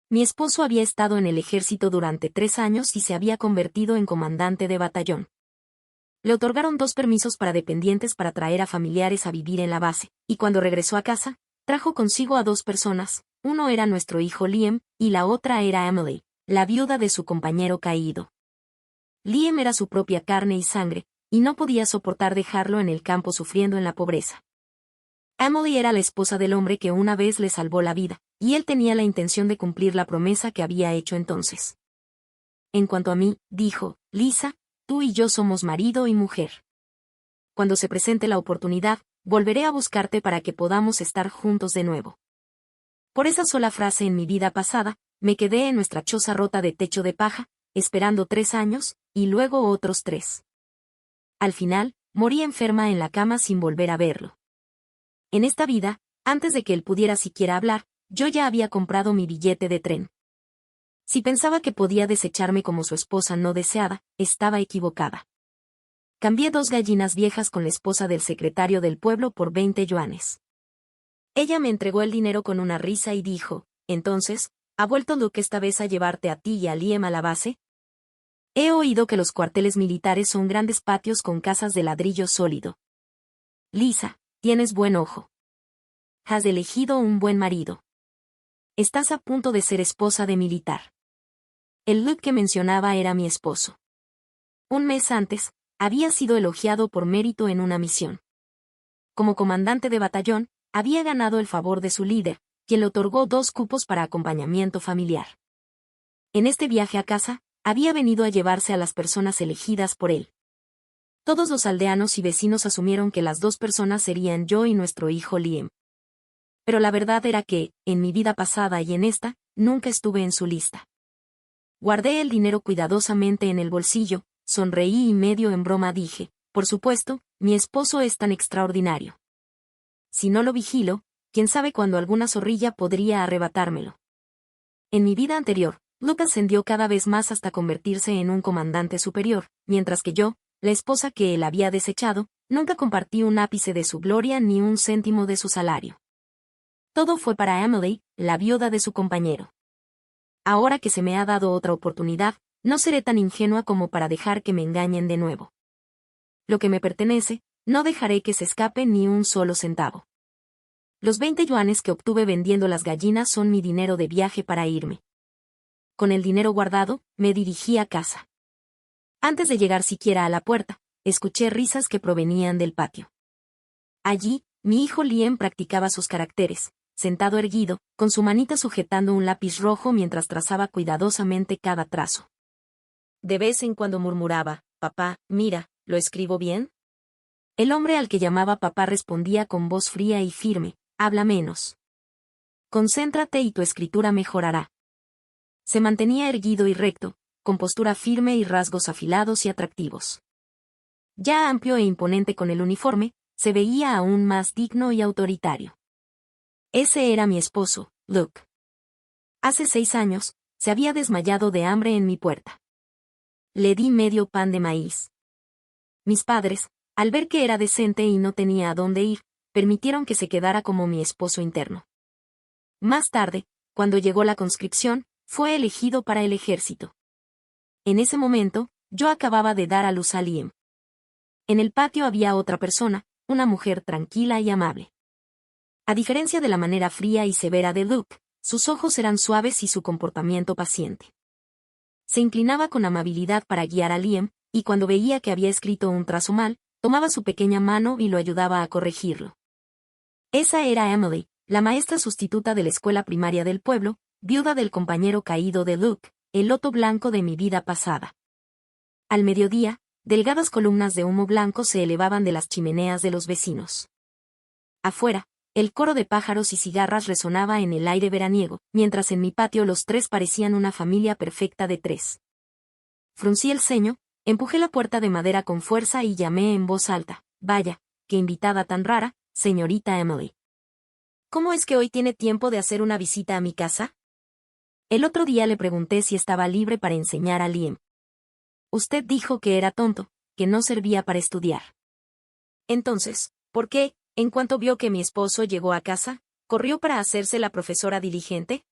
Mi esposo había estado en el ejército durante 3 años y se había convertido en comandante de batallón. Le otorgaron 2 permisos para dependientes para traer a familiares a vivir en la base, y cuando regresó a casa, trajo consigo a 2 personas, uno era nuestro hijo Liam, y la otra era Emily, la viuda de su compañero caído. Liam era su propia carne y sangre, y no podía soportar dejarlo en el campo sufriendo en la pobreza. Emily era la esposa del hombre que una vez le salvó la vida, y él tenía la intención de cumplir la promesa que había hecho entonces. En cuanto a mí, dijo, Lisa, tú y yo somos marido y mujer. Cuando se presente la oportunidad, volveré a buscarte para que podamos estar juntos de nuevo. Por esa sola frase en mi vida pasada, me quedé en nuestra choza rota de techo de paja, esperando 3 años, y luego otros 3. Al final, morí enferma en la cama sin volver a verlo. En esta vida, antes de que él pudiera siquiera hablar, yo ya había comprado mi billete de tren. Si pensaba que podía desecharme como su esposa no deseada, estaba equivocada. Cambié 2 gallinas viejas con la esposa del secretario del pueblo por 20 yuanes. Ella me entregó el dinero con una risa y dijo, entonces, ¿ha vuelto Luke esta vez a llevarte a ti y a Liam a la base? He oído que los cuarteles militares son grandes patios con casas de ladrillo sólido. Lisa, tienes buen ojo. Has elegido un buen marido. Estás a punto de ser esposa de militar. El Luke que mencionaba era mi esposo. Un mes antes, había sido elogiado por mérito en una misión. Como comandante de batallón, había ganado el favor de su líder, quien le otorgó 2 cupos para acompañamiento familiar. En este viaje a casa, había venido a llevarse a las personas elegidas por él. Todos los aldeanos y vecinos asumieron que las 2 personas serían yo y nuestro hijo Liam. Pero la verdad era que, en mi vida pasada y en esta, nunca estuve en su lista. Guardé el dinero cuidadosamente en el bolsillo, sonreí y medio en broma dije, por supuesto, mi esposo es tan extraordinario. Si no lo vigilo, quién sabe cuándo alguna zorrilla podría arrebatármelo. En mi vida anterior, Luke ascendió cada vez más hasta convertirse en un comandante superior, mientras que yo, la esposa que él había desechado, nunca compartí un ápice de su gloria ni un céntimo de su salario. Todo fue para Emily, la viuda de su compañero. Ahora que se me ha dado otra oportunidad, no seré tan ingenua como para dejar que me engañen de nuevo. Lo que me pertenece, no dejaré que se escape ni un solo centavo. Los 20 yuanes que obtuve vendiendo las gallinas son mi dinero de viaje para irme. Con el dinero guardado, me dirigí a casa. Antes de llegar siquiera a la puerta, escuché risas que provenían del patio. Allí, mi hijo Liam practicaba sus caracteres, sentado erguido, con su manita sujetando un lápiz rojo mientras trazaba cuidadosamente cada trazo. De vez en cuando murmuraba, «Papá, mira, ¿lo escribo bien?» El hombre al que llamaba papá respondía con voz fría y firme, «Habla menos. Concéntrate y tu escritura mejorará». Se mantenía erguido y recto, con postura firme y rasgos afilados y atractivos. Ya amplio e imponente con el uniforme, se veía aún más digno y autoritario. Ese era mi esposo, Luke. Hace 6 años, se había desmayado de hambre en mi puerta. Le di medio pan de maíz. Mis padres, al ver que era decente y no tenía a dónde ir, permitieron que se quedara como mi esposo interno. Más tarde, cuando llegó la conscripción, fue elegido para el ejército. En ese momento, yo acababa de dar a luz a Liam. En el patio había otra persona, una mujer tranquila y amable. A diferencia de la manera fría y severa de Luke, sus ojos eran suaves y su comportamiento paciente. Se inclinaba con amabilidad para guiar a Liam, y cuando veía que había escrito un trazo mal, tomaba su pequeña mano y lo ayudaba a corregirlo. Esa era Emily, la maestra sustituta de la escuela primaria del pueblo, viuda del compañero caído de Luke, el loto blanco de mi vida pasada. Al mediodía, delgadas columnas de humo blanco se elevaban de las chimeneas de los vecinos. Afuera, el coro de pájaros y cigarras resonaba en el aire veraniego, mientras en mi patio los 3 parecían una familia perfecta de 3. Fruncí el ceño, empujé la puerta de madera con fuerza y llamé en voz alta, «Vaya, qué invitada tan rara, señorita Emily. ¿Cómo es que hoy tiene tiempo de hacer una visita a mi casa?» El otro día le pregunté si estaba libre para enseñar a Liam. Usted dijo que era tonto, que no servía para estudiar. Entonces, ¿por qué, en cuanto vio que mi esposo llegó a casa, corrió para hacerse la profesora diligente?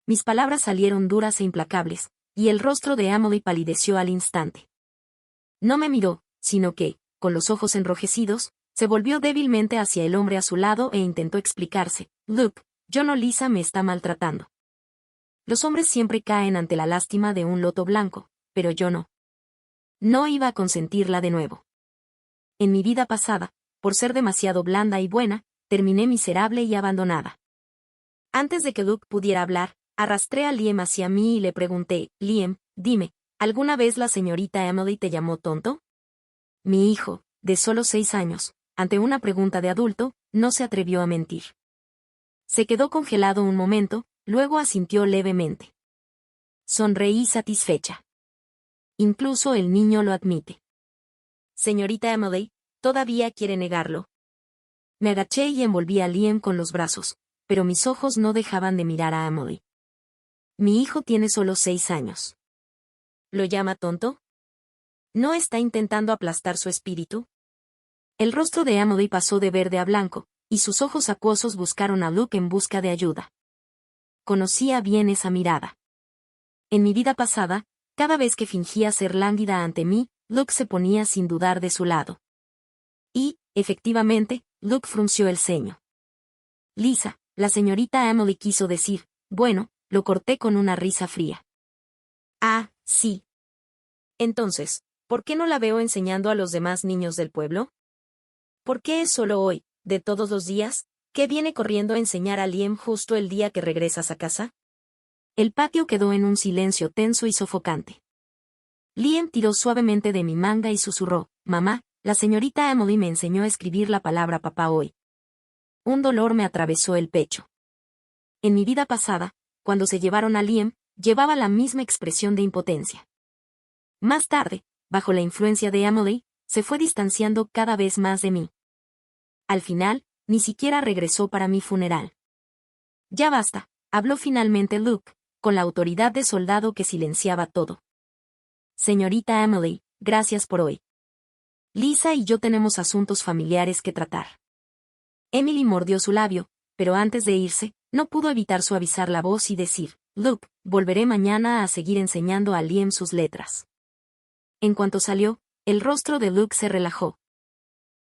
Mis palabras salieron duras e implacables, y el rostro de Emily palideció al instante. No me miró, sino que, con los ojos enrojecidos, se volvió débilmente hacia el hombre a su lado e intentó explicarse. Luke, Lisa me está maltratando. Los hombres siempre caen ante la lástima de un loto blanco, pero yo no. No iba a consentirla de nuevo. En mi vida pasada, por ser demasiado blanda y buena, terminé miserable y abandonada. Antes de que Luke pudiera hablar, arrastré a Liam hacia mí y le pregunté, Liam, dime, ¿alguna vez la señorita Emily te llamó tonto? Mi hijo, de solo 6 años, ante una pregunta de adulto, no se atrevió a mentir. Se quedó congelado un momento, luego asintió levemente. Sonreí satisfecha. Incluso el niño lo admite. Señorita Emily, ¿todavía quiere negarlo? Me agaché y envolví a Liam con los brazos, pero mis ojos no dejaban de mirar a Emily. Mi hijo tiene solo 6 años. ¿Lo llama tonto? ¿No está intentando aplastar su espíritu? El rostro de Emily pasó de verde a blanco, y sus ojos acuosos buscaron a Luke en busca de ayuda. Conocía bien esa mirada. En mi vida pasada, cada vez que fingía ser lánguida ante mí, Luke se ponía sin dudar de su lado. Y, efectivamente, Luke frunció el ceño. Lisa, la señorita Emily quiso decir, bueno, lo corté con una risa fría. Ah, sí. Entonces, ¿por qué no la veo enseñando a los demás niños del pueblo? ¿Por qué es solo hoy, de todos los días, que viene corriendo a enseñar a Liam justo el día que regresas a casa? El patio quedó en un silencio tenso y sofocante. Liam tiró suavemente de mi manga y susurró, mamá, la señorita Emily me enseñó a escribir la palabra papá hoy. Un dolor me atravesó el pecho. En mi vida pasada, cuando se llevaron a Liam, llevaba la misma expresión de impotencia. Más tarde, bajo la influencia de Emily, se fue distanciando cada vez más de mí. Al final, ni siquiera regresó para mi funeral. Ya basta, habló finalmente Luke, con la autoridad de soldado que silenciaba todo. Señorita Emily, gracias por hoy. Lisa y yo tenemos asuntos familiares que tratar. Emily mordió su labio, pero antes de irse, no pudo evitar suavizar la voz y decir, Luke, volveré mañana a seguir enseñando a Liam sus letras. En cuanto salió, el rostro de Luke se relajó.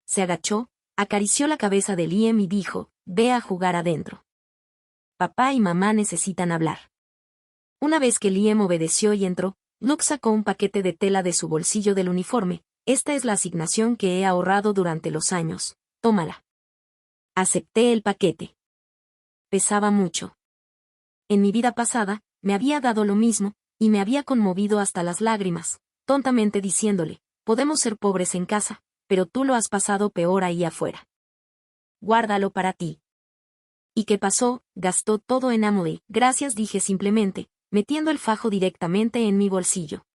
Se agachó, acarició la cabeza de Liam y dijo, ve a jugar adentro. Papá y mamá necesitan hablar. Una vez que Liam obedeció y entró, Luke sacó un paquete de tela de su bolsillo del uniforme. Esta es la asignación que he ahorrado durante los años. Tómala. Acepté el paquete. Pesaba mucho. En mi vida pasada, me había dado lo mismo, y me había conmovido hasta las lágrimas, tontamente diciéndole, podemos ser pobres en casa, pero tú lo has pasado peor ahí afuera. Guárdalo para ti. ¿Y qué pasó? Gastó todo en Emily. Gracias, dije simplemente, metiendo el fajo directamente en mi bolsillo.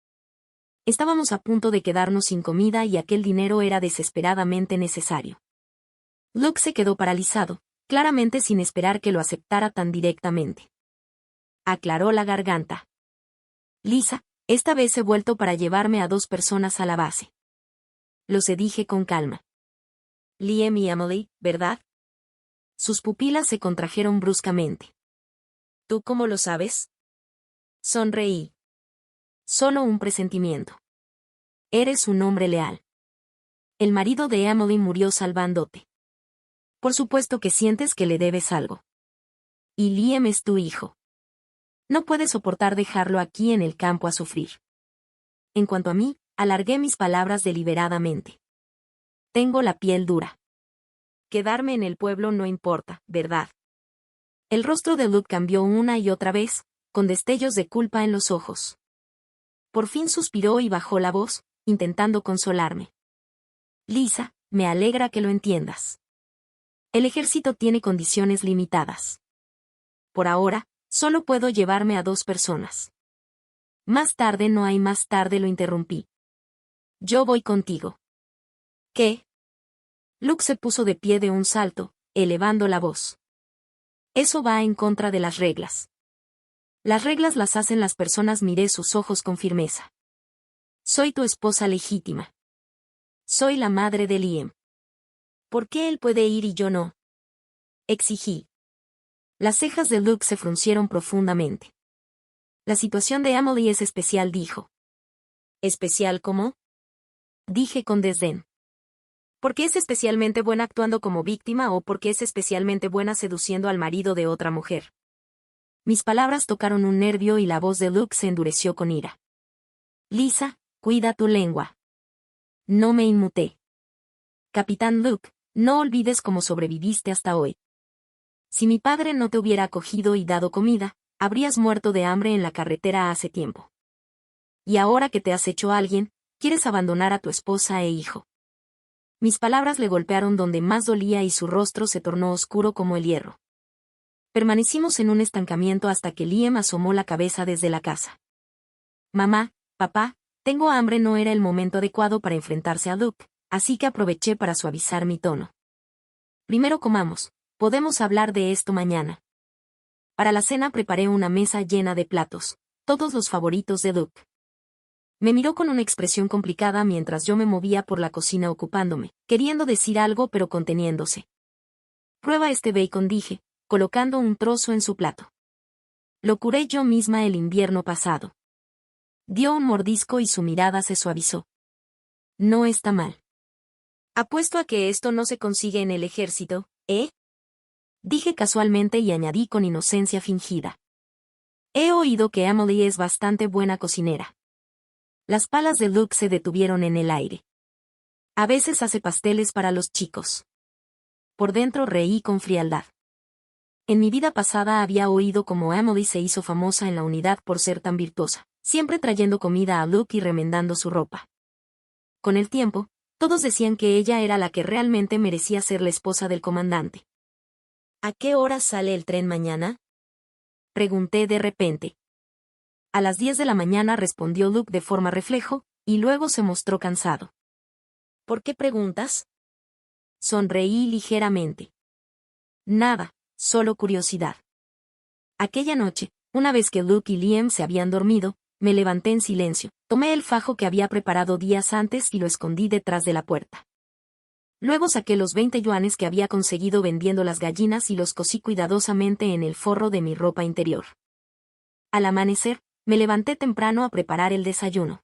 Estábamos a punto de quedarnos sin comida y aquel dinero era desesperadamente necesario. Luke se quedó paralizado, claramente sin esperar que lo aceptara tan directamente. Aclaró la garganta. Lisa, esta vez he vuelto para llevarme a 2 personas a la base. Lo dije con calma. Liam y Emily, ¿verdad? Sus pupilas se contrajeron bruscamente. ¿Tú cómo lo sabes? Sonreí. Solo un presentimiento. Eres un hombre leal. El marido de Emily murió salvándote. Por supuesto que sientes que le debes algo. Y Liam es tu hijo. No puedes soportar dejarlo aquí en el campo a sufrir. En cuanto a mí, alargué mis palabras deliberadamente. Tengo la piel dura. Quedarme en el pueblo no importa, ¿verdad? El rostro de Luke cambió una y otra vez, con destellos de culpa en los ojos. Por fin suspiró y bajó la voz, intentando consolarme. Lisa, me alegra que lo entiendas. El ejército tiene condiciones limitadas. Por ahora, solo puedo llevarme a 2 personas. Más tarde no hay más tarde, lo interrumpí. Yo voy contigo. ¿Qué? Luke se puso de pie de un salto, elevando la voz. Eso va en contra de las reglas. Las reglas las hacen las personas. Miré sus ojos con firmeza. Soy tu esposa legítima. Soy la madre de Liam. ¿Por qué él puede ir y yo no? Exigí. Las cejas de Luke se fruncieron profundamente. La situación de Emily es especial, dijo. ¿Especial cómo? Dije con desdén. ¿Por qué es especialmente buena actuando como víctima o por qué es especialmente buena seduciendo al marido de otra mujer? Mis palabras tocaron un nervio y la voz de Luke se endureció con ira. Lisa, cuida tu lengua. No me inmuté. Capitán Luke, no olvides cómo sobreviviste hasta hoy. Si mi padre no te hubiera acogido y dado comida, habrías muerto de hambre en la carretera hace tiempo. Y ahora que te has hecho alguien, quieres abandonar a tu esposa e hijo. Mis palabras le golpearon donde más dolía y su rostro se tornó oscuro como el hierro. Permanecimos en un estancamiento hasta que Liam asomó la cabeza desde la casa. Mamá, papá, tengo hambre. No era el momento adecuado para enfrentarse a Luke, así que aproveché para suavizar mi tono. Primero comamos, podemos hablar de esto mañana. Para la cena preparé una mesa llena de platos, todos los favoritos de Luke. Me miró con una expresión complicada mientras yo me movía por la cocina ocupándome, queriendo decir algo pero conteniéndose. Prueba este bacon, dije, colocando un trozo en su plato. Lo curé yo misma el invierno pasado. Dio un mordisco y su mirada se suavizó. No está mal. Apuesto a que esto no se consigue en el ejército, ¿eh? Dije casualmente y añadí con inocencia fingida. He oído que Emily es bastante buena cocinera. Las palas de Luke se detuvieron en el aire. A veces hace pasteles para los chicos. Por dentro reí con frialdad. En mi vida pasada había oído cómo Emily se hizo famosa en la unidad por ser tan virtuosa, siempre trayendo comida a Luke y remendando su ropa. Con el tiempo, todos decían que ella era la que realmente merecía ser la esposa del comandante. ¿A qué hora sale el tren mañana? Pregunté de repente. A las 10 de la mañana, respondió Luke de forma reflejo, y luego se mostró cansado. ¿Por qué preguntas? Sonreí ligeramente. Nada, solo curiosidad. Aquella noche, una vez que Luke y Liam se habían dormido, me levanté en silencio, tomé el fajo que había preparado días antes y lo escondí detrás de la puerta. Luego saqué los 20 yuanes que había conseguido vendiendo las gallinas y los cosí cuidadosamente en el forro de mi ropa interior. Al amanecer, me levanté temprano a preparar el desayuno.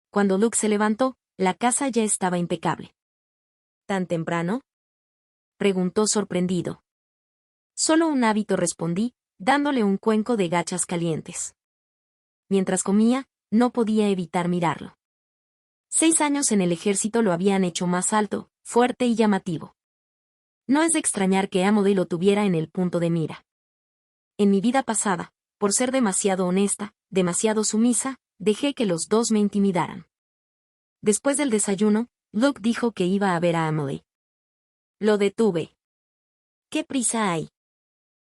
Cuando Luke se levantó, la casa ya estaba impecable. ¿Tan temprano?, preguntó sorprendido. Solo un hábito, respondí, dándole un cuenco de gachas calientes. Mientras comía, no podía evitar mirarlo. 6 años en el ejército lo habían hecho más alto, fuerte y llamativo. No es de extrañar que Emily lo tuviera en el punto de mira. En mi vida pasada, por ser demasiado honesta, demasiado sumisa, dejé que los dos me intimidaran. Después del desayuno, Luke dijo que iba a ver a Emily. Lo detuve. ¿Qué prisa hay?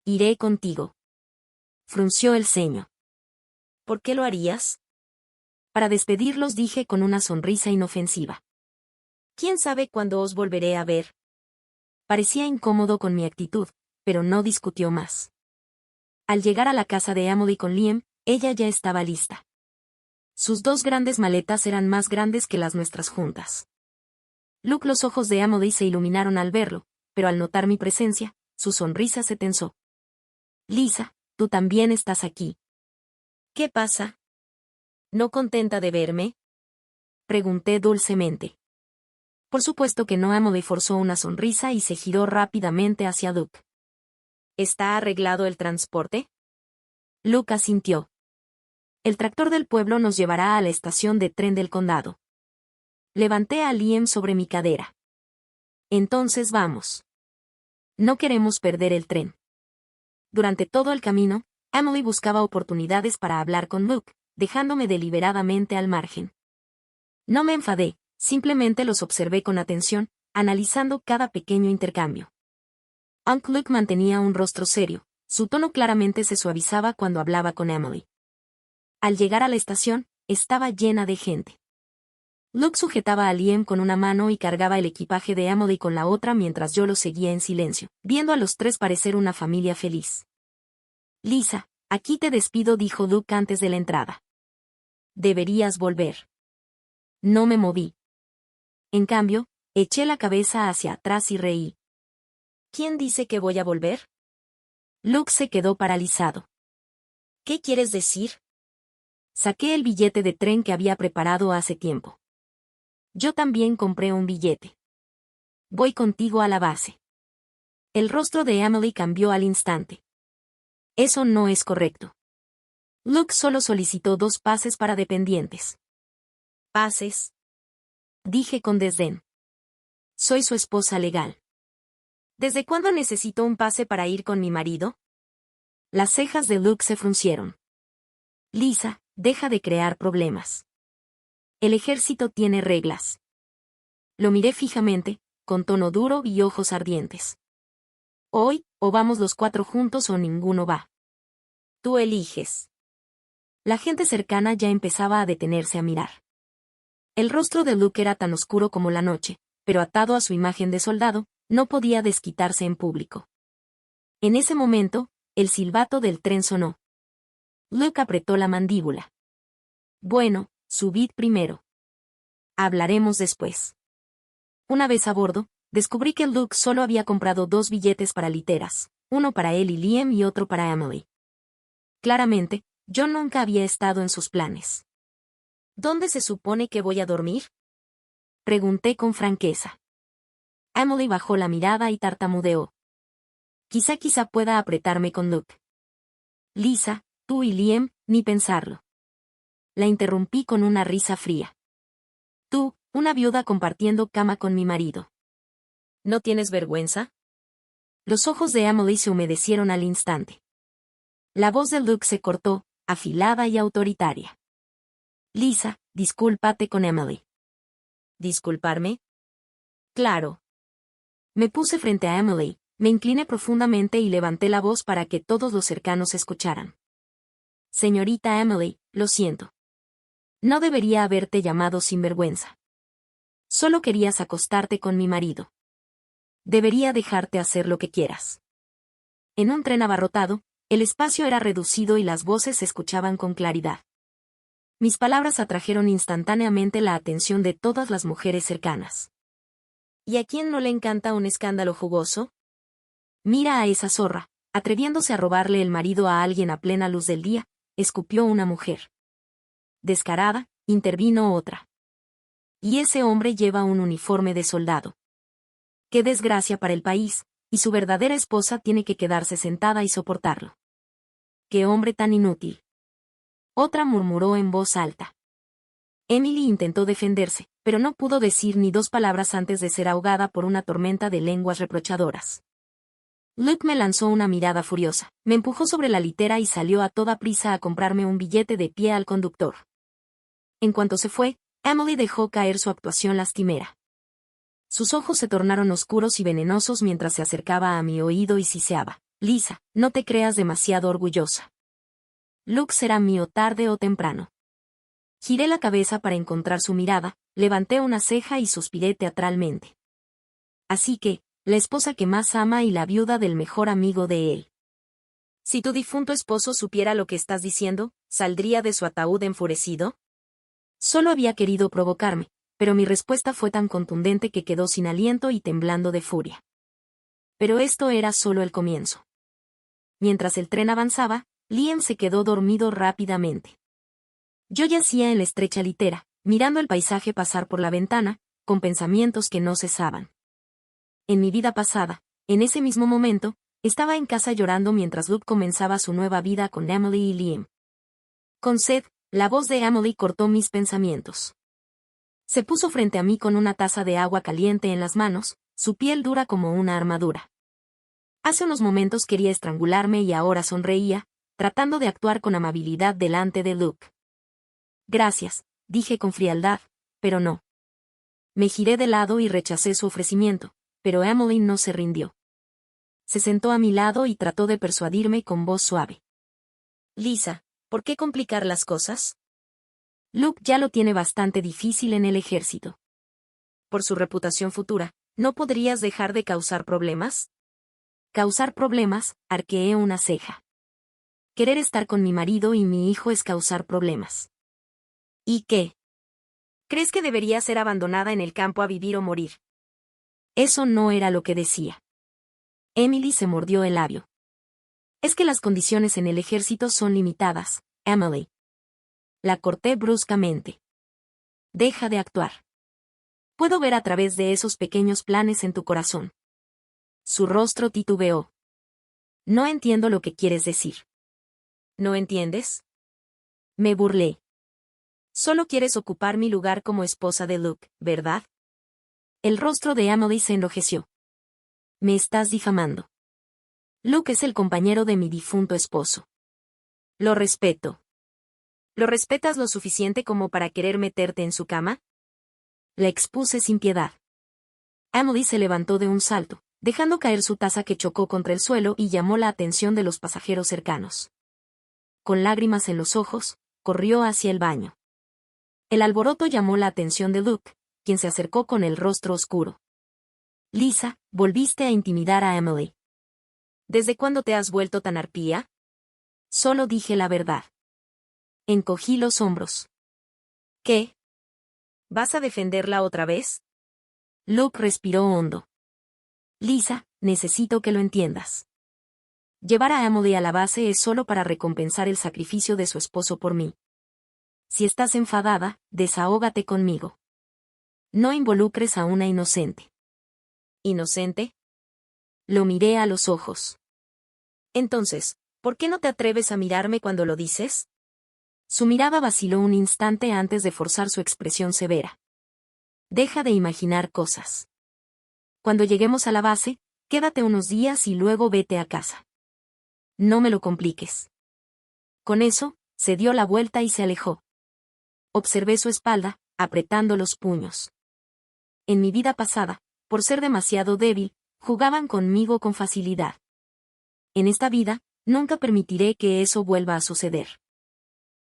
Iré contigo. Frunció el ceño. ¿Por qué lo harías? Para despedirlos, dije con una sonrisa inofensiva. ¿Quién sabe cuándo os volveré a ver? Parecía incómodo con mi actitud, pero no discutió más. Al llegar a la casa de Emily con Liam, ella ya estaba lista. Sus 2 grandes maletas eran más grandes que las nuestras juntas. Los ojos de Emily se iluminaron al verlo, pero al notar mi presencia, su sonrisa se tensó. Lisa, tú también estás aquí. ¿Qué pasa? ¿No contenta de verme?, pregunté dulcemente. Por supuesto que no. Emily forzó una sonrisa y se giró rápidamente hacia Luke. ¿Está arreglado el transporte? Luke asintió. El tractor del pueblo nos llevará a la estación de tren del condado. Levanté a Liam sobre mi cadera. Entonces vamos. No queremos perder el tren. Durante todo el camino, Emily buscaba oportunidades para hablar con Luke, dejándome deliberadamente al margen. No me enfadé, simplemente los observé con atención, analizando cada pequeño intercambio. Uncle Luke mantenía un rostro serio, su tono claramente se suavizaba cuando hablaba con Emily. Al llegar a la estación, estaba llena de gente. Luke sujetaba a Liam con una mano y cargaba el equipaje de Emily con la otra mientras yo lo seguía en silencio, viendo a los 3 parecer una familia feliz. Lisa, aquí te despido, dijo Luke antes de la entrada. Deberías volver. No me moví. En cambio, eché la cabeza hacia atrás y reí. ¿Quién dice que voy a volver? Luke se quedó paralizado. ¿Qué quieres decir? Saqué el billete de tren que había preparado hace tiempo. Yo también compré un billete. Voy contigo a la base. El rostro de Emily cambió al instante. Eso no es correcto. Luke solo solicitó 2 pases para dependientes. ¿Pases? Dije con desdén. Soy su esposa legal. ¿Desde cuándo necesito un pase para ir con mi marido? Las cejas de Luke se fruncieron. Lisa, deja de crear problemas. El ejército tiene reglas. Lo miré fijamente, con tono duro y ojos ardientes. Hoy, o vamos los 4 juntos o ninguno va. Tú eliges. La gente cercana ya empezaba a detenerse a mirar. El rostro de Luke era tan oscuro como la noche, pero atado a su imagen de soldado, no podía desquitarse en público. En ese momento, el silbato del tren sonó. Luke apretó la mandíbula. Bueno, subid primero. Hablaremos después. Una vez a bordo, descubrí que Luke solo había comprado 2 billetes para literas, uno para él y Liam y otro para Emily. Claramente, yo nunca había estado en sus planes. ¿Dónde se supone que voy a dormir? Pregunté con franqueza. Emily bajó la mirada y tartamudeó. Quizá pueda apretarme con Luke. Lisa, tú y Liam, ni pensarlo. La interrumpí con una risa fría. Tú, una viuda compartiendo cama con mi marido. ¿No tienes vergüenza? Los ojos de Emily se humedecieron al instante. La voz de Luke se cortó, afilada y autoritaria. Lisa, discúlpate con Emily. ¿Disculparme? Claro. Me puse frente a Emily, me incliné profundamente y levanté la voz para que todos los cercanos escucharan. Señorita Emily, lo siento. No debería haberte llamado sinvergüenza. Solo querías acostarte con mi marido. Debería dejarte hacer lo que quieras. En un tren abarrotado, el espacio era reducido y las voces se escuchaban con claridad. Mis palabras atrajeron instantáneamente la atención de todas las mujeres cercanas. ¿Y a quién no le encanta un escándalo jugoso? Mira a esa zorra, atreviéndose a robarle el marido a alguien a plena luz del día, escupió una mujer. Descarada, intervino otra. Y ese hombre lleva un uniforme de soldado. Qué desgracia para el país, y su verdadera esposa tiene que quedarse sentada y soportarlo. Qué hombre tan inútil. Otra murmuró en voz alta. Emily intentó defenderse, pero no pudo decir ni 2 palabras antes de ser ahogada por una tormenta de lenguas reprochadoras. Luke me lanzó una mirada furiosa, me empujó sobre la litera y salió a toda prisa a comprarme un billete de pie al conductor. En cuanto se fue, Emily dejó caer su actuación lastimera. Sus ojos se tornaron oscuros y venenosos mientras se acercaba a mi oído y siseaba. Lisa, no te creas demasiado orgullosa. Luke será mío tarde o temprano. Giré la cabeza para encontrar su mirada, levanté una ceja y suspiré teatralmente. Así que, la esposa que más ama y la viuda del mejor amigo de él. Si tu difunto esposo supiera lo que estás diciendo, ¿saldría de su ataúd enfurecido? Solo había querido provocarme, pero mi respuesta fue tan contundente que quedó sin aliento y temblando de furia. Pero esto era solo el comienzo. Mientras el tren avanzaba, Liam se quedó dormido rápidamente. Yo yacía en la estrecha litera, mirando el paisaje pasar por la ventana, con pensamientos que no cesaban. En mi vida pasada, en ese mismo momento, estaba en casa llorando mientras Luke comenzaba su nueva vida con Emily y Liam. Con sed, la voz de Emily cortó mis pensamientos. Se puso frente a mí con una taza de agua caliente en las manos, su piel dura como una armadura. Hace unos momentos quería estrangularme y ahora sonreía, tratando de actuar con amabilidad delante de Luke. Gracias, dije con frialdad, pero no. Me giré de lado y rechacé su ofrecimiento, pero Emily no se rindió. Se sentó a mi lado y trató de persuadirme con voz suave. Lisa, ¿por qué complicar las cosas? Luke ya lo tiene bastante difícil en el ejército. Por su reputación futura, ¿no podrías dejar de causar problemas? Causar problemas, arqueé una ceja. Querer estar con mi marido y mi hijo es causar problemas. ¿Y qué? ¿Crees que debería ser abandonada en el campo a vivir o morir? Eso no era lo que decía. Emily se mordió el labio. Es que las condiciones en el ejército son limitadas, Emily. La corté bruscamente. Deja de actuar. Puedo ver a través de esos pequeños planes en tu corazón. Su rostro titubeó. No entiendo lo que quieres decir. ¿No entiendes? Me burlé. Solo quieres ocupar mi lugar como esposa de Luke, ¿verdad? El rostro de Emily se enrojeció. Me estás difamando. Luke es el compañero de mi difunto esposo. Lo respeto. ¿Lo respetas lo suficiente como para querer meterte en su cama? La expuse sin piedad. Emily se levantó de un salto, dejando caer su taza que chocó contra el suelo y llamó la atención de los pasajeros cercanos. Con lágrimas en los ojos, corrió hacia el baño. El alboroto llamó la atención de Luke, quien se acercó con el rostro oscuro. Lisa, volviste a intimidar a Emily. ¿Desde cuándo te has vuelto tan arpía? Solo dije la verdad. Encogí los hombros. ¿Qué? ¿Vas a defenderla otra vez? Luke respiró hondo. Lisa, necesito que lo entiendas. Llevar a Emily a la base es solo para recompensar el sacrificio de su esposo por mí. Si estás enfadada, desahógate conmigo. No involucres a una inocente. ¿Inocente? Lo miré a los ojos. Entonces, ¿por qué no te atreves a mirarme cuando lo dices? Su mirada vaciló un instante antes de forzar su expresión severa. Deja de imaginar cosas. Cuando lleguemos a la base, quédate unos días y luego vete a casa. No me lo compliques. Con eso, se dio la vuelta y se alejó. Observé su espalda, apretando los puños. En mi vida pasada, por ser demasiado débil, jugaban conmigo con facilidad. En esta vida, nunca permitiré que eso vuelva a suceder.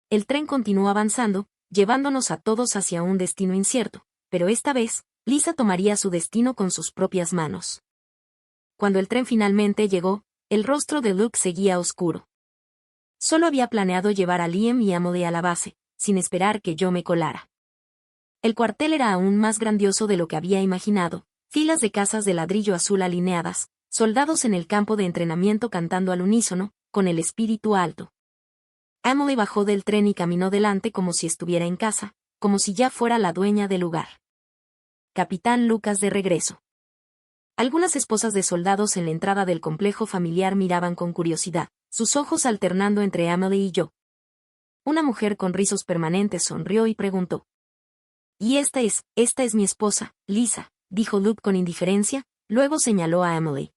El tren continuó avanzando, llevándonos a todos hacia un destino incierto, pero esta vez, Lisa tomaría su destino con sus propias manos. Cuando el tren finalmente llegó, el rostro de Luke seguía oscuro. Solo había planeado llevar a Liam y a Emily a la base, sin esperar que yo me colara. El cuartel era aún más grandioso de lo que había imaginado, filas de casas de ladrillo azul alineadas, soldados en el campo de entrenamiento cantando al unísono, con el espíritu alto. Emily bajó del tren y caminó delante como si estuviera en casa, como si ya fuera la dueña del lugar. Capitán Lucas de regreso. Algunas esposas de soldados en la entrada del complejo familiar miraban con curiosidad, sus ojos alternando entre Emily y yo. Una mujer con rizos permanentes sonrió y preguntó. «Y esta es mi esposa, Lisa», dijo Luke con indiferencia, luego señaló a Emily.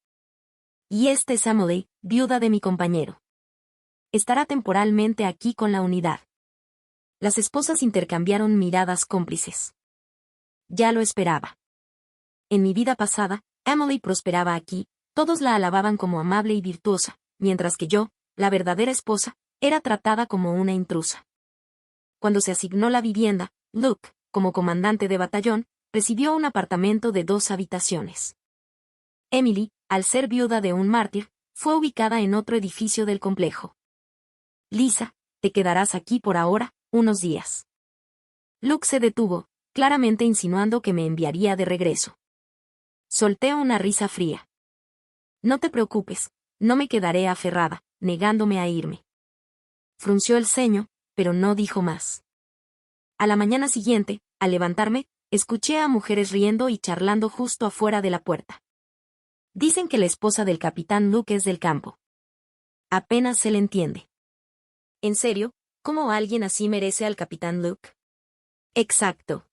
«Y esta es Emily, viuda de mi compañero. Estará temporalmente aquí con la unidad». Las esposas intercambiaron miradas cómplices. Ya lo esperaba. En mi vida pasada, Emily prosperaba aquí, todos la alababan como amable y virtuosa, mientras que yo, la verdadera esposa, era tratada como una intrusa. Cuando se asignó la vivienda, Luke, como comandante de batallón, recibió un apartamento de 2 habitaciones. Emily, al ser viuda de un mártir, fue ubicada en otro edificio del complejo. Lisa, te quedarás aquí por ahora, unos días. Luke se detuvo, claramente insinuando que me enviaría de regreso. Solté una risa fría. No te preocupes, no me quedaré aferrada, negándome a irme. Frunció el ceño, pero no dijo más. A la mañana siguiente, al levantarme, escuché a mujeres riendo y charlando justo afuera de la puerta. Dicen que la esposa del capitán Luke es del campo. Apenas se le entiende. ¿En serio? ¿Cómo alguien así merece al capitán Luke? Exacto.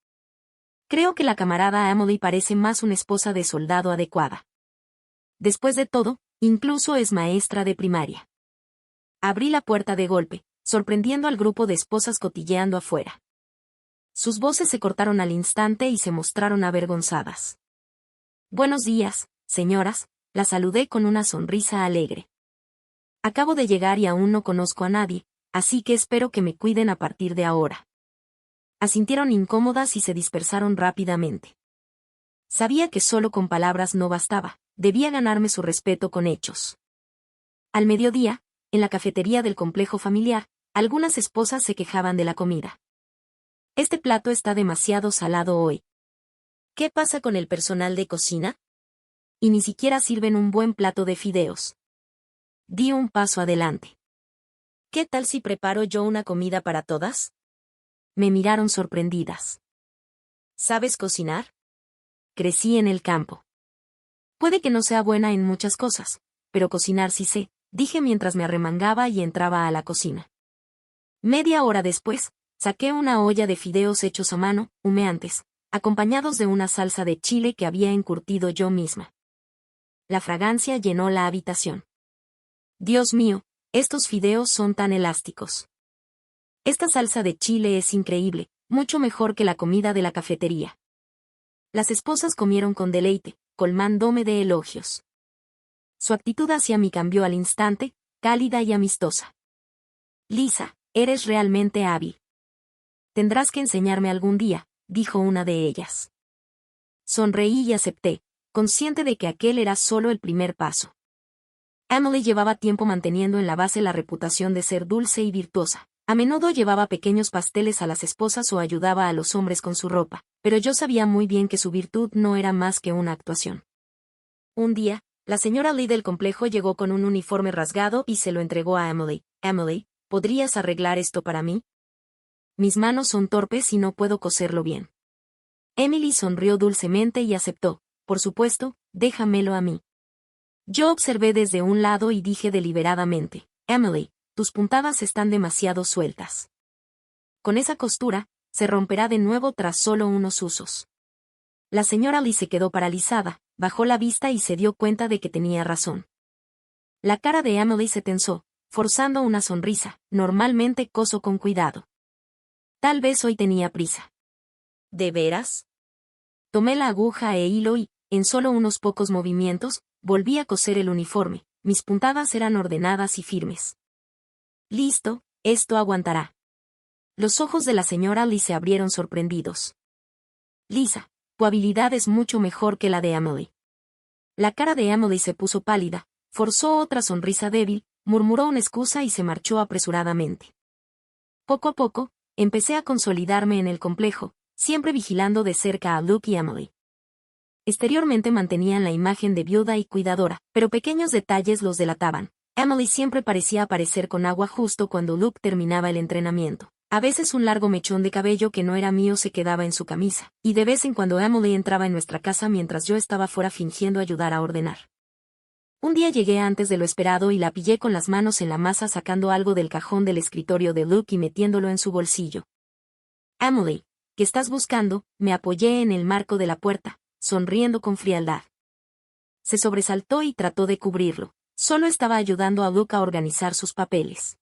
Creo que la camarada Emily parece más una esposa de soldado adecuada. Después de todo, incluso es maestra de primaria. Abrí la puerta de golpe, sorprendiendo al grupo de esposas cotilleando afuera. Sus voces se cortaron al instante y se mostraron avergonzadas. Buenos días, señoras, la saludé con una sonrisa alegre. Acabo de llegar y aún no conozco a nadie, así que espero que me cuiden a partir de ahora. Asintieron incómodas y se dispersaron rápidamente. Sabía que solo con palabras no bastaba, debía ganarme su respeto con hechos. Al mediodía, en la cafetería del complejo familiar, algunas esposas se quejaban de la comida. Este plato está demasiado salado hoy. ¿Qué pasa con el personal de cocina? Y ni siquiera sirven un buen plato de fideos. di un paso adelante. ¿Qué tal si preparo yo una comida para todas? Me miraron sorprendidas. ¿Sabes cocinar? Crecí en el campo. Puede que no sea buena en muchas cosas, pero cocinar sí sé, dije mientras me arremangaba y entraba a la cocina. Media hora después, saqué una olla de fideos hechos a mano, humeantes, acompañados de una salsa de chile que había encurtido yo misma. La fragancia llenó la habitación. Dios mío, estos fideos son tan elásticos. Esta salsa de chile es increíble, mucho mejor que la comida de la cafetería. Las esposas comieron con deleite, colmándome de elogios. Su actitud hacia mí cambió al instante, cálida y amistosa. Lisa, eres realmente hábil. Tendrás que enseñarme algún día, dijo una de ellas. Sonreí y acepté, consciente de que aquel era solo el primer paso. Emily llevaba tiempo manteniendo en la base la reputación de ser dulce y virtuosa. A menudo llevaba pequeños pasteles a las esposas o ayudaba a los hombres con su ropa, pero yo sabía muy bien que su virtud no era más que una actuación. Un día, la señora Lee del complejo llegó con un uniforme rasgado y se lo entregó a Emily. Emily, ¿podrías arreglar esto para mí? Mis manos son torpes y no puedo coserlo bien. Emily sonrió dulcemente y aceptó. Por supuesto, déjamelo a mí. Yo observé desde un lado y dije deliberadamente, Emily, tus puntadas están demasiado sueltas. Con esa costura, se romperá de nuevo tras solo unos usos. La señora Lee se quedó paralizada, bajó la vista y se dio cuenta de que tenía razón. La cara de Emily se tensó, forzando una sonrisa. Normalmente coso con cuidado. Tal vez hoy tenía prisa. ¿De veras? Tomé la aguja e hilo y, en solo unos pocos movimientos, volví a coser el uniforme. Mis puntadas eran ordenadas y firmes. Listo, esto aguantará. Los ojos de la señora Lee se abrieron sorprendidos. Lisa, tu habilidad es mucho mejor que la de Emily. La cara de Emily se puso pálida, forzó otra sonrisa débil, murmuró una excusa y se marchó apresuradamente. Poco a poco, empecé a consolidarme en el complejo, siempre vigilando de cerca a Luke y Emily. Exteriormente mantenían la imagen de viuda y cuidadora, pero pequeños detalles los delataban. Emily siempre parecía aparecer con agua justo cuando Luke terminaba el entrenamiento. A veces un largo mechón de cabello que no era mío se quedaba en su camisa, y de vez en cuando Emily entraba en nuestra casa mientras yo estaba fuera fingiendo ayudar a ordenar. Un día llegué antes de lo esperado y la pillé con las manos en la masa sacando algo del cajón del escritorio de Luke y metiéndolo en su bolsillo. Emily, ¿qué estás buscando? Me apoyé en el marco de la puerta, sonriendo con frialdad. Se sobresaltó y trató de cubrirlo. Solo estaba ayudando a Luke a organizar sus papeles.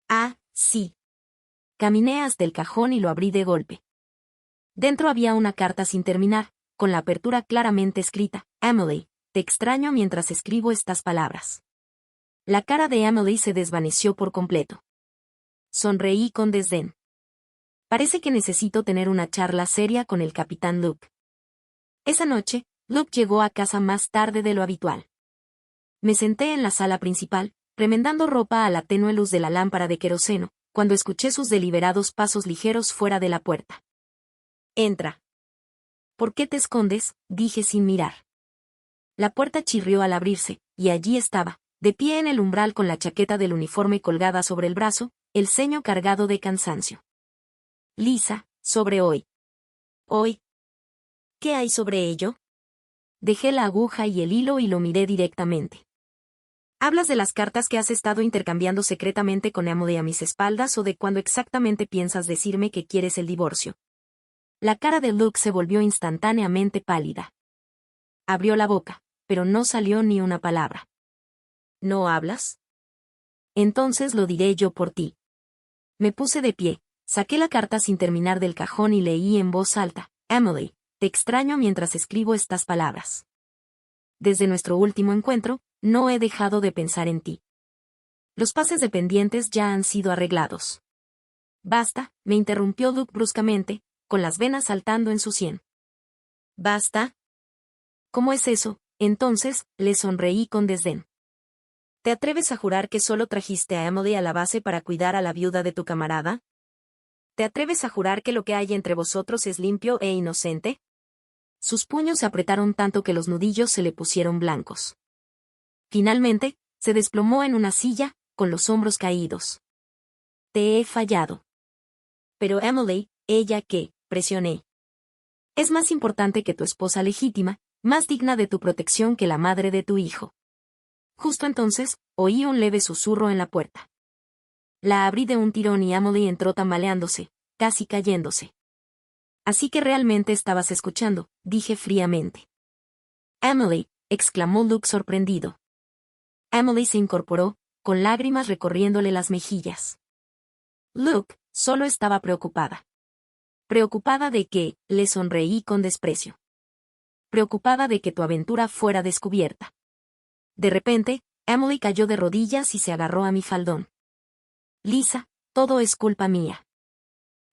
Ah, sí. Caminé hasta el cajón y lo abrí de golpe. Dentro había una carta sin terminar, con la apertura claramente escrita. Emily, te extraño mientras escribo estas palabras. La cara de Emily se desvaneció por completo. Sonreí con desdén. Parece que necesito tener una charla seria con el capitán Luke. Esa noche, Luke llegó a casa más tarde de lo habitual. Me senté en la sala principal, remendando ropa a la tenue luz de la lámpara de queroseno, cuando escuché sus deliberados pasos ligeros fuera de la puerta. Entra. ¿Por qué te escondes? Dije sin mirar. La puerta chirrió al abrirse, y allí estaba, de pie en el umbral con la chaqueta del uniforme colgada sobre el brazo, el ceño cargado de cansancio. Lisa, sobre hoy. ¿Hoy? ¿Qué hay sobre ello? Dejé la aguja y el hilo y lo miré directamente. ¿Hablas de las cartas que has estado intercambiando secretamente con Emily a mis espaldas o de cuándo exactamente piensas decirme que quieres el divorcio? La cara de Luke se volvió instantáneamente pálida. Abrió la boca, pero no salió ni una palabra. ¿No hablas? Entonces lo diré yo por ti. Me puse de pie, saqué la carta sin terminar del cajón y leí en voz alta. Emily, te extraño mientras escribo estas palabras. Desde nuestro último encuentro, no he dejado de pensar en ti. Los pases de pendientes ya han sido arreglados. Basta, me interrumpió Luke bruscamente, con las venas saltando en su sien. ¿Basta? ¿Cómo es eso? Entonces, le sonreí con desdén. ¿Te atreves a jurar que solo trajiste a Emily a la base para cuidar a la viuda de tu camarada? ¿Te atreves a jurar que lo que hay entre vosotros es limpio e inocente? Sus puños se apretaron tanto que los nudillos se le pusieron blancos. Finalmente, se desplomó en una silla, con los hombros caídos. Te he fallado. Pero Emily, ¿ella qué? Presioné. Es más importante que tu esposa legítima, más digna de tu protección que la madre de tu hijo. Justo entonces, oí un leve susurro en la puerta. La abrí de un tirón y Emily entró tambaleándose, casi cayéndose. Así que realmente estabas escuchando, dije fríamente. Emily, exclamó Luke sorprendido. Emily se incorporó, con lágrimas recorriéndole las mejillas. Luke, solo estaba preocupada. Preocupada de que, le sonreí con desprecio. Preocupada de que tu aventura fuera descubierta. De repente, Emily cayó de rodillas y se agarró a mi faldón. Lisa, todo es culpa mía.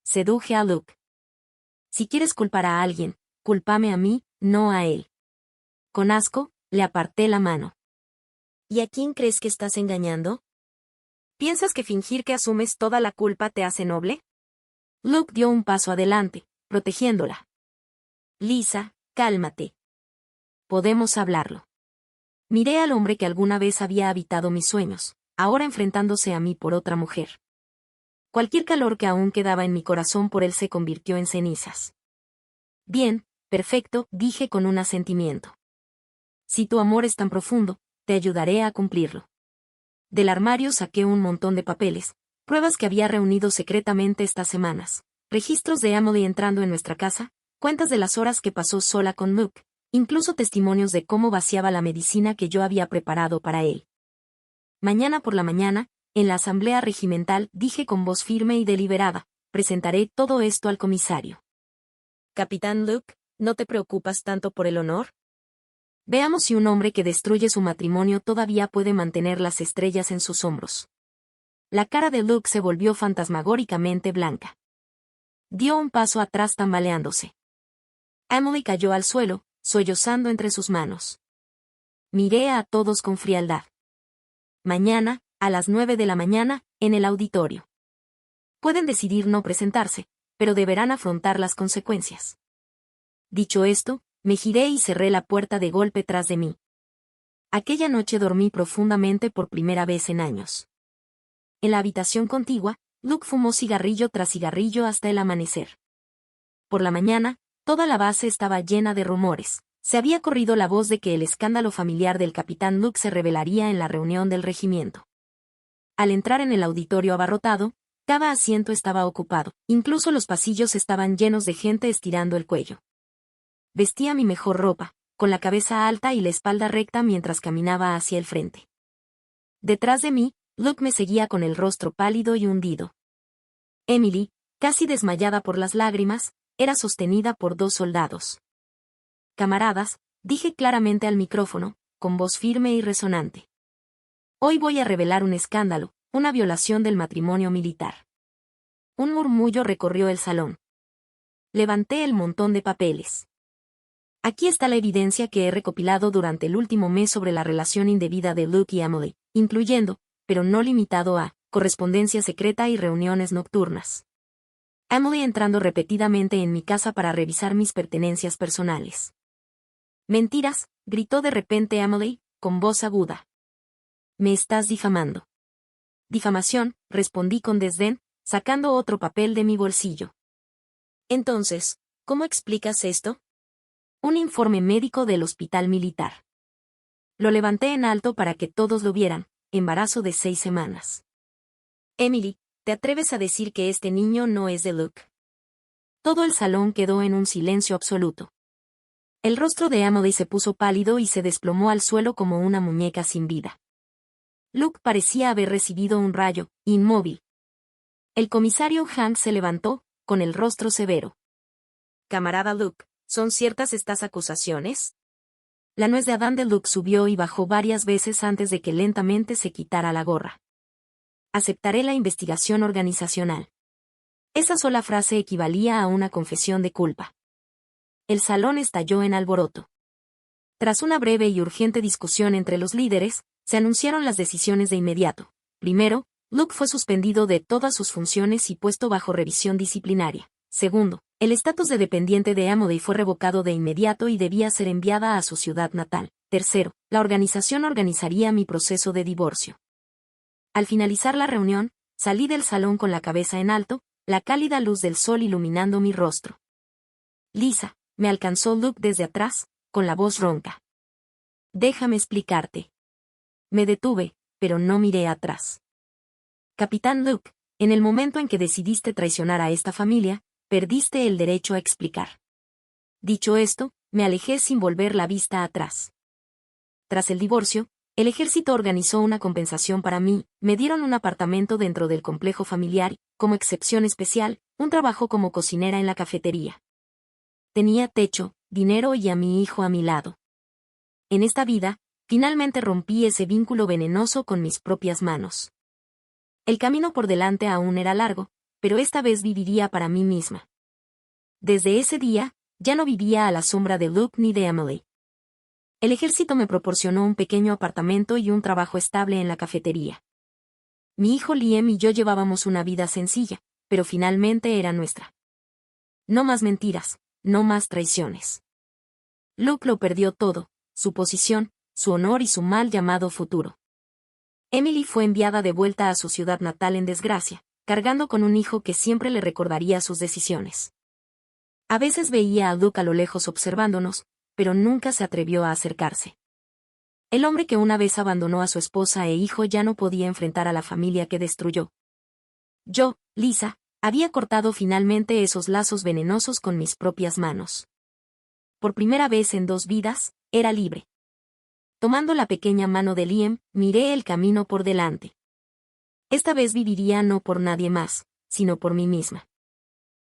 Seduje a Luke. Si quieres culpar a alguien, cúlpame a mí, no a él. Con asco, le aparté la mano. ¿Y a quién crees que estás engañando? ¿Piensas que fingir que asumes toda la culpa te hace noble? Luke dio un paso adelante, protegiéndola. Lisa, cálmate. Podemos hablarlo. Miré al hombre que alguna vez había habitado mis sueños, ahora enfrentándose a mí por otra mujer. Cualquier calor que aún quedaba en mi corazón por él se convirtió en cenizas. Bien, perfecto, dije con un asentimiento. Si tu amor es tan profundo, te ayudaré a cumplirlo. Del armario saqué un montón de papeles, pruebas que había reunido secretamente estas semanas, registros de Emily entrando en nuestra casa, cuentas de las horas que pasó sola con Luke, incluso testimonios de cómo vaciaba la medicina que yo había preparado para él. Mañana por la mañana, en la asamblea regimental, dije con voz firme y deliberada, presentaré todo esto al comisario. Capitán Luke, ¿no te preocupas tanto por el honor? Veamos si un hombre que destruye su matrimonio todavía puede mantener las estrellas en sus hombros. La cara de Luke se volvió fantasmagóricamente blanca. Dio un paso atrás tambaleándose. Emily cayó al suelo, sollozando entre sus manos. Miré a todos con frialdad. Mañana, a las 9 de la mañana, en el auditorio. Pueden decidir no presentarse, pero deberán afrontar las consecuencias. Dicho esto, me giré y cerré la puerta de golpe tras de mí. Aquella noche dormí profundamente por primera vez en años. En la habitación contigua, Luke fumó cigarrillo tras cigarrillo hasta el amanecer. Por la mañana, toda la base estaba llena de rumores. Se había corrido la voz de que el escándalo familiar del capitán Luke se revelaría en la reunión del regimiento. Al entrar en el auditorio abarrotado, cada asiento estaba ocupado, incluso los pasillos estaban llenos de gente estirando el cuello. Vestía mi mejor ropa, con la cabeza alta y la espalda recta mientras caminaba hacia el frente. Detrás de mí, Luke me seguía con el rostro pálido y hundido. Emily, casi desmayada por las lágrimas, era sostenida por 2 soldados. Camaradas, dije claramente al micrófono, con voz firme y resonante. Hoy voy a revelar un escándalo, una violación del matrimonio militar. Un murmullo recorrió el salón. Levanté el montón de papeles. Aquí está la evidencia que he recopilado durante el último mes sobre la relación indebida de Luke y Emily, incluyendo, pero no limitado a, correspondencia secreta y reuniones nocturnas. Emily entrando repetidamente en mi casa para revisar mis pertenencias personales. Mentiras, gritó de repente Emily, con voz aguda. Me estás difamando. Difamación, respondí con desdén, sacando otro papel de mi bolsillo. Entonces, ¿cómo explicas esto? Un informe médico del hospital militar. Lo levanté en alto para que todos lo vieran, embarazo de 6 semanas. Emily, ¿te atreves a decir que este niño no es de Luke? Todo el salón quedó en un silencio absoluto. El rostro de Emily se puso pálido y se desplomó al suelo como una muñeca sin vida. Luke parecía haber recibido un rayo, inmóvil. El comisario Hank se levantó, con el rostro severo. Camarada Luke, ¿son ciertas estas acusaciones? La nuez de Adán de Luke subió y bajó varias veces antes de que lentamente se quitara la gorra. Aceptaré la investigación organizacional. Esa sola frase equivalía a una confesión de culpa. El salón estalló en alboroto. Tras una breve y urgente discusión entre los líderes, se anunciaron las decisiones de inmediato. Primero, Luke fue suspendido de todas sus funciones y puesto bajo revisión disciplinaria. Segundo, el estatus de dependiente de Emily fue revocado de inmediato y debía ser enviada a su ciudad natal. Tercero, la organización organizaría mi proceso de divorcio. Al finalizar la reunión, salí del salón con la cabeza en alto, la cálida luz del sol iluminando mi rostro. Lisa, me alcanzó Luke desde atrás, con la voz ronca. Déjame explicarte. Me detuve, pero no miré atrás. Capitán Luke, en el momento en que decidiste traicionar a esta familia, perdiste el derecho a explicar. Dicho esto, me alejé sin volver la vista atrás. Tras el divorcio, el ejército organizó una compensación para mí, me dieron un apartamento dentro del complejo familiar, como excepción especial, un trabajo como cocinera en la cafetería. Tenía techo, dinero y a mi hijo a mi lado. En esta vida, finalmente rompí ese vínculo venenoso con mis propias manos. El camino por delante aún era largo, pero esta vez viviría para mí misma. Desde ese día, ya no vivía a la sombra de Luke ni de Emily. El ejército me proporcionó un pequeño apartamento y un trabajo estable en la cafetería. Mi hijo Liam y yo llevábamos una vida sencilla, pero finalmente era nuestra. No más mentiras, no más traiciones. Luke lo perdió todo, su posición, su honor y su mal llamado futuro. Emily fue enviada de vuelta a su ciudad natal en desgracia, cargando con un hijo que siempre le recordaría sus decisiones. A veces veía a Luke a lo lejos observándonos, pero nunca se atrevió a acercarse. El hombre que una vez abandonó a su esposa e hijo ya no podía enfrentar a la familia que destruyó. Yo, Lisa, había cortado finalmente esos lazos venenosos con mis propias manos. Por primera vez en 2 vidas, era libre. Tomando la pequeña mano de Liam, miré el camino por delante. Esta vez viviría no por nadie más, sino por mí misma.